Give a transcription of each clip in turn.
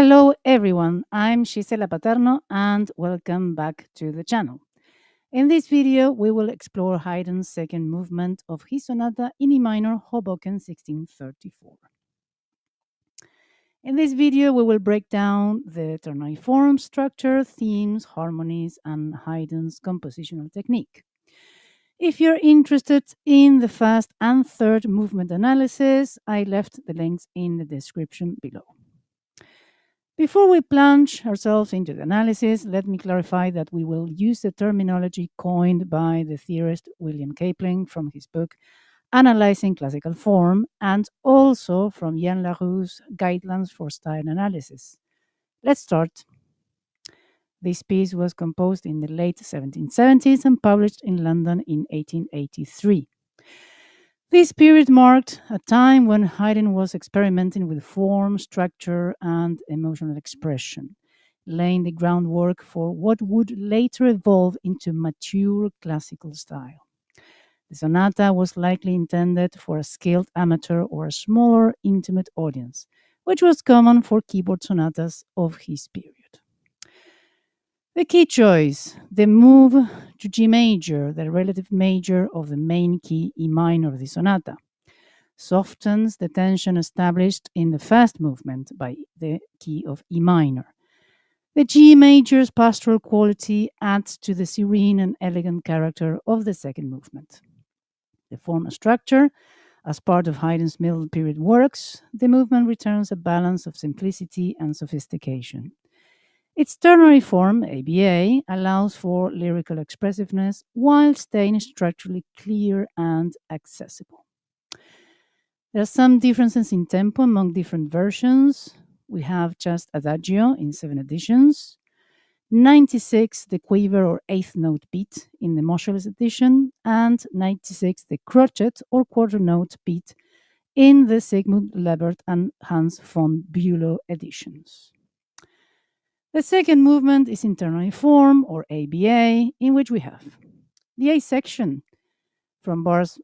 Hello everyone, I'm Gisela Paterno and welcome back to the channel. In this video, we will explore Haydn's second movement of his sonata in E minor, Hoboken 1634. In this video, we will break down the ternary form, structure, themes, harmonies, and Haydn's compositional technique. If you're interested in the first and third movement analysis, I left the links in the description below. Before we plunge ourselves into the analysis, let me clarify that we will use the terminology coined by the theorist William Kipling from his book Analyzing Classical Form and also from Yann Laroux's Guidelines for Style Analysis. Let's start. This piece was composed in the late 1770s and published in London in 1883. This period marked a time when Haydn was experimenting with form, structure, and emotional expression, laying the groundwork for what would later evolve into mature classical style. The sonata was likely intended for a skilled amateur or a smaller, intimate audience, which was common for keyboard sonatas of his period. The key choice, the move to G major, the relative major of the main key E minor of the sonata, softens the tension established in the first movement by the key of E minor. The G major's pastoral quality adds to the serene and elegant character of the second movement. The form and structure, as part of Haydn's middle period works, the movement returns a balance of simplicity and sophistication. Its ternary form, ABA, allows for lyrical expressiveness while staying structurally clear and accessible. There are some differences in tempo among different versions. We have just Adagio in 7 editions, 96 the quiver or eighth note beat in the motionless edition, and 96 the crotchet or quarter note beat in the Sigmund Lebert and Hans von Bülow editions. The second movement is in ternary form, or ABA, in which we have the A section. From bars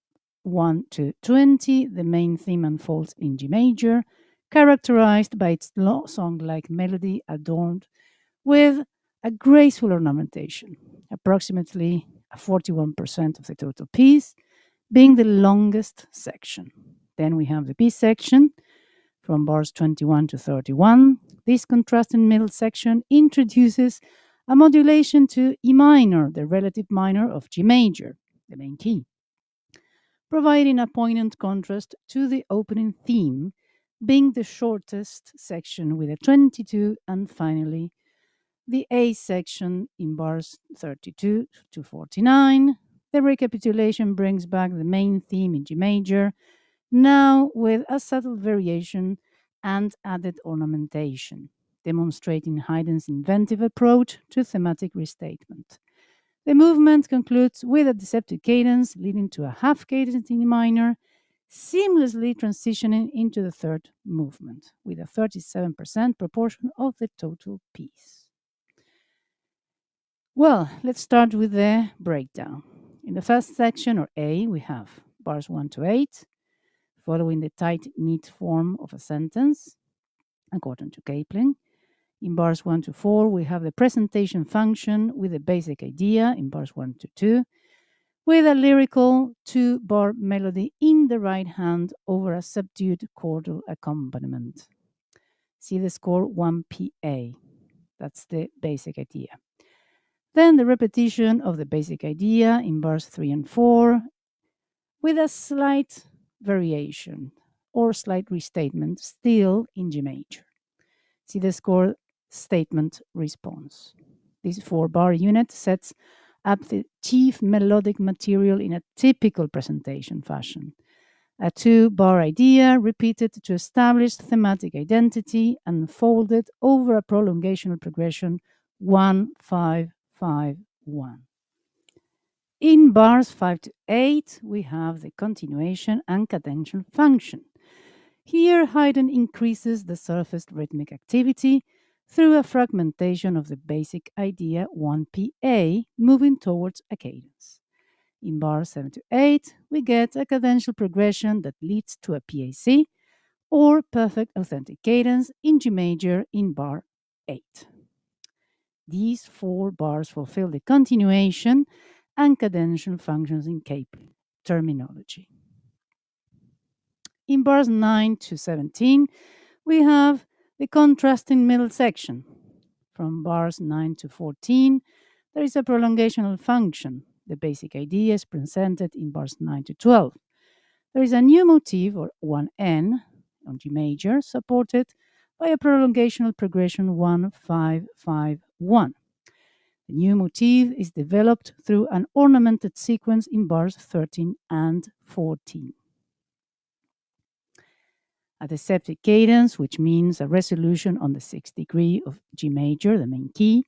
1 to 20, the main theme unfolds in G major, characterized by its song-like melody adorned with a graceful ornamentation, approximately 41% of the total piece, being the longest section. Then we have the B section, from bars 21 to 31. This contrasting middle section introduces a modulation to E minor, the relative minor of G major, the main key, providing a poignant contrast to the opening theme, being the shortest section with a 22, and finally, the A section in bars 32 to 49. The recapitulation brings back the main theme in G major, now with a subtle variation and added ornamentation, demonstrating Haydn's inventive approach to thematic restatement. The movement concludes with a deceptive cadence leading to a half cadence in E minor, seamlessly transitioning into the third movement with a 37% proportion of the total piece. Well, let's start with the breakdown. In the first section, or A, we have bars 1 to 8, following the tight, neat form of a sentence, according to Kipling. In bars 1 to 4, we have the presentation function with the basic idea in bars 1 to 2, with a lyrical 2-bar melody in the right hand over a subdued chordal accompaniment. See the score 1PA. That's the basic idea. Then the repetition of the basic idea in bars 3 and 4, with a slight variation or slight restatement still in G major. See the score statement response. This 4-bar unit sets up the chief melodic material in a typical presentation fashion. A 2-bar idea repeated to establish thematic identity unfolded over a prolongational progression 1-5-5-1. In bars 5 to 8, we have the continuation and cadential function. Here, Haydn increases the surfaced rhythmic activity through a fragmentation of the basic idea 1PA, moving towards a cadence. In bars 7 to 8, we get a cadential progression that leads to a PAC, or perfect authentic cadence in G major in bar 8. These 4 bars fulfill the continuation and cadential functions in cape terminology. In bars 9 to 17, we have the contrasting middle section. From bars 9 to 14, there is a prolongational function. The basic idea is presented in bars 9 to 12. There is a new motif, or 1n, on G major, supported by a prolongational progression 1-5-5-1. The new motif is developed through an ornamented sequence in bars 13 and 14. A deceptive cadence, which means a resolution on the 6th degree of G major, the main key,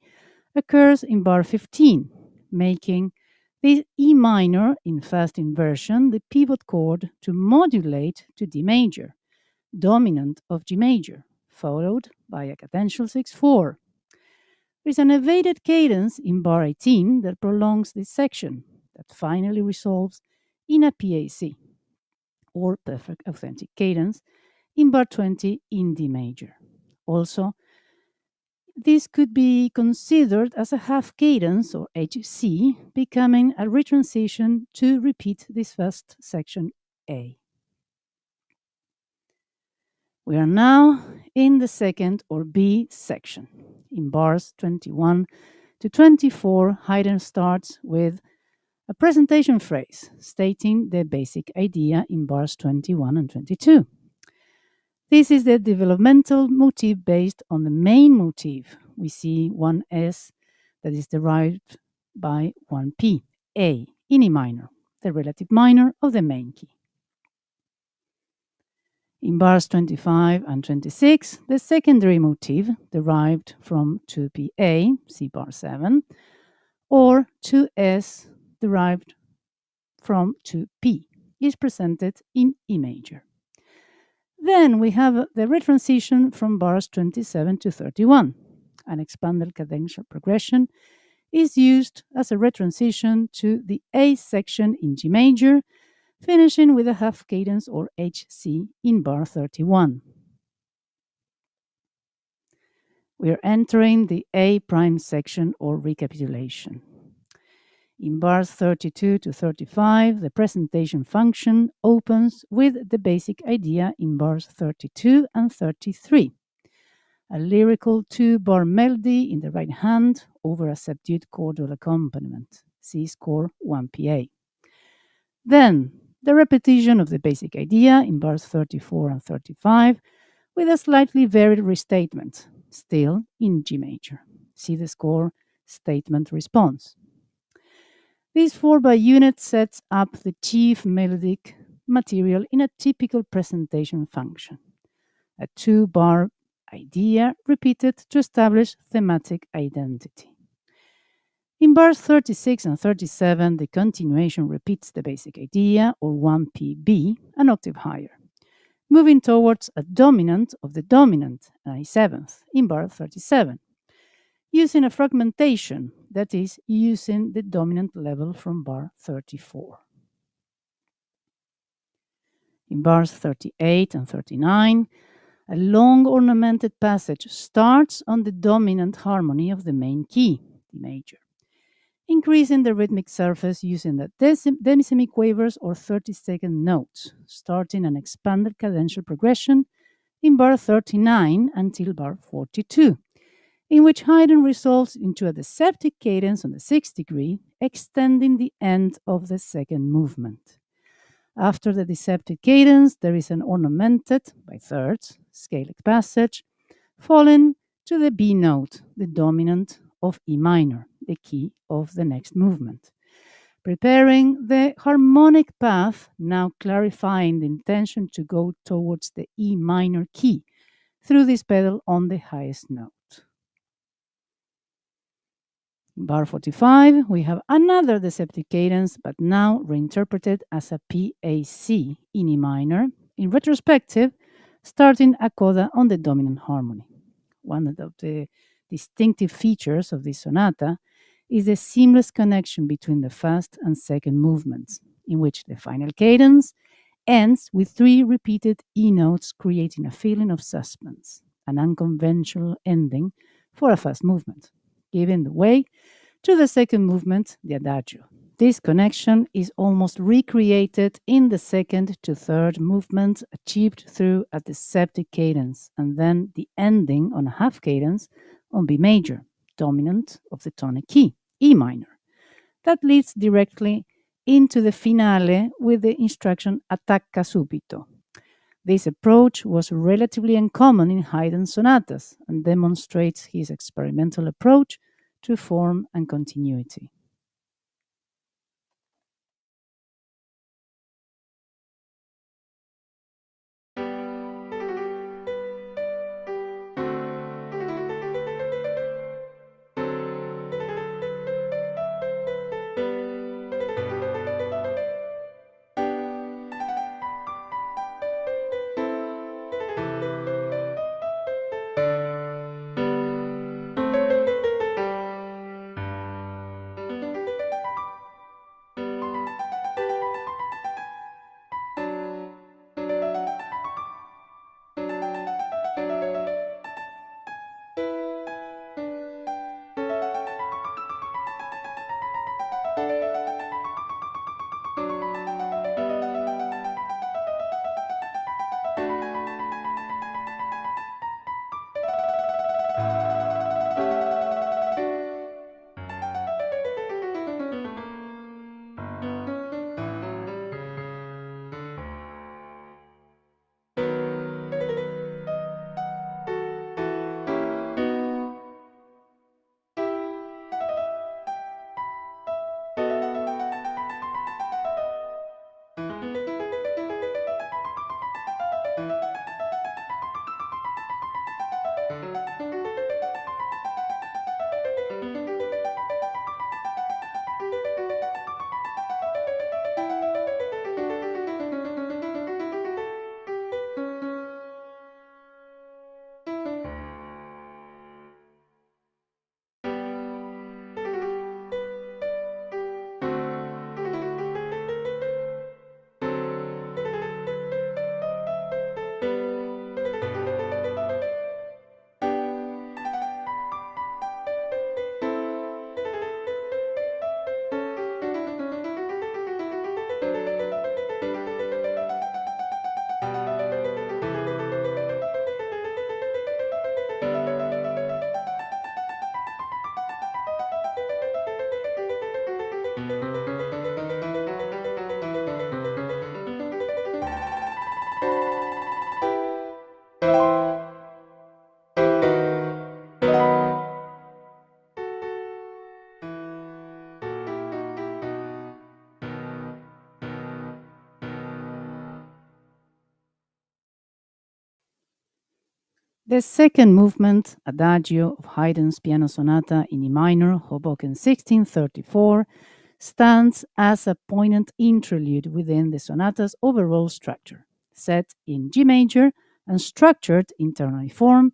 occurs in bar 15, making the E minor in fast inversion the pivot chord to modulate to D major, dominant of G major, followed by a cadential 6-4. There is an evaded cadence in bar 18 that prolongs this section, that finally resolves in a PAC, or perfect authentic cadence, in bar 20 in D major. Also, this could be considered as a half cadence, or HC, becoming a retransition to repeat this first section A. We are now in the second, or B, section. In bars 21 to 24, Haydn starts with a presentation phrase stating the basic idea in bars 21 and 22. This is the developmental motif based on the main motif. We see 1S that is derived by 1P, A, in E minor, the relative minor of the main key. In bars 25 and 26, the secondary motif derived from 2PA, see bar 7, or 2S derived from 2P is presented in E major. Then we have the retransition from bars 27 to 31. An expanded cadential progression is used as a retransition to the A section in G major, finishing with a half cadence, or HC, in bar 31. We are entering the A prime section, or recapitulation. In bars 32 to 35, the presentation function opens with the basic idea in bars 32 and 33. A lyrical 2-bar melody in the right hand over a subdued chordal accompaniment, C score 1PA. Then, the repetition of the basic idea in bars 34 and 35 with a slightly varied restatement, still in G major. See the score statement response. This 4-bar unit sets up the chief melodic material in a typical presentation function. A 2-bar idea repeated to establish thematic identity. In bars 36 and 37, the continuation repeats the basic idea, or 1PB, an octave higher, moving towards a dominant of the dominant, an A7th, in bar 37, using a fragmentation, that is, using the dominant level from bar 34. In bars 38 and 39, a long ornamented passage starts on the dominant harmony of the main key, D major, increasing the rhythmic surface using the demisemiquavers, or 30-second notes, starting an expanded cadential progression in bar 39 until bar 42, in which Haydn resolves into a deceptive cadence on the 6th degree, extending the end of the second movement. After the deceptive cadence, there is an ornamented, by thirds, scalic passage, falling to the B note, the dominant of E minor, the key of the next movement, preparing the harmonic path, now clarifying the intention to go towards the E minor key through this pedal on the highest note. In bar 45, we have another deceptive cadence, but now reinterpreted as a PAC in E minor, in retrospective, starting a coda on the dominant harmony. One of the distinctive features of this sonata is the seamless connection between the first and second movements, in which the final cadence ends with three repeated E notes, creating a feeling of suspense, an unconventional ending for a fast movement, giving the way to the second movement, the adagio. This connection is almost recreated in the second to third movement, achieved through a deceptive cadence, and then the ending on a half cadence on B major, dominant of the tonic key, E minor. That leads directly into the finale with the instruction attacca subito. This approach was relatively uncommon in Haydn's sonatas and demonstrates his experimental approach to form and continuity. The second movement, Adagio of Haydn's Piano Sonata in E minor, Hoboken 1634, stands as a poignant interlude within the sonata's overall structure. Set in G major and structured in ternary form,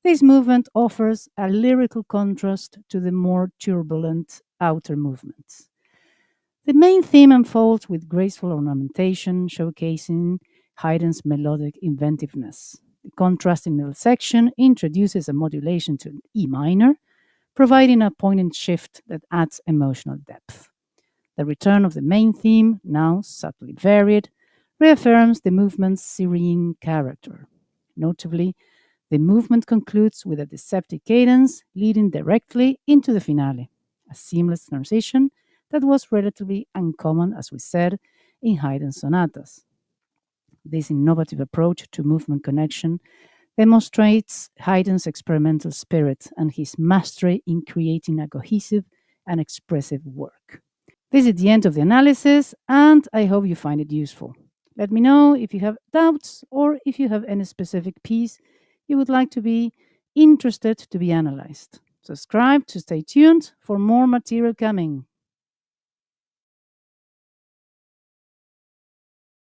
this movement offers a lyrical contrast to the more turbulent outer movements. The main theme unfolds with graceful ornamentation, showcasing Haydn's melodic inventiveness. The contrasting middle section introduces a modulation to E minor, providing a poignant shift that adds emotional depth. The return of the main theme, now subtly varied, reaffirms the movement's serene character. Notably, the movement concludes with a deceptive cadence leading directly into the finale, a seamless transition that was relatively uncommon, as we said, in Haydn's sonatas. This innovative approach to movement connection demonstrates Haydn's experimental spirit and his mastery in creating a cohesive and expressive work. This is the end of the analysis, and I hope you find it useful. Let me know if you have doubts or if you have any specific piece you would like to be interested to be analyzed. Subscribe to stay tuned for more material coming.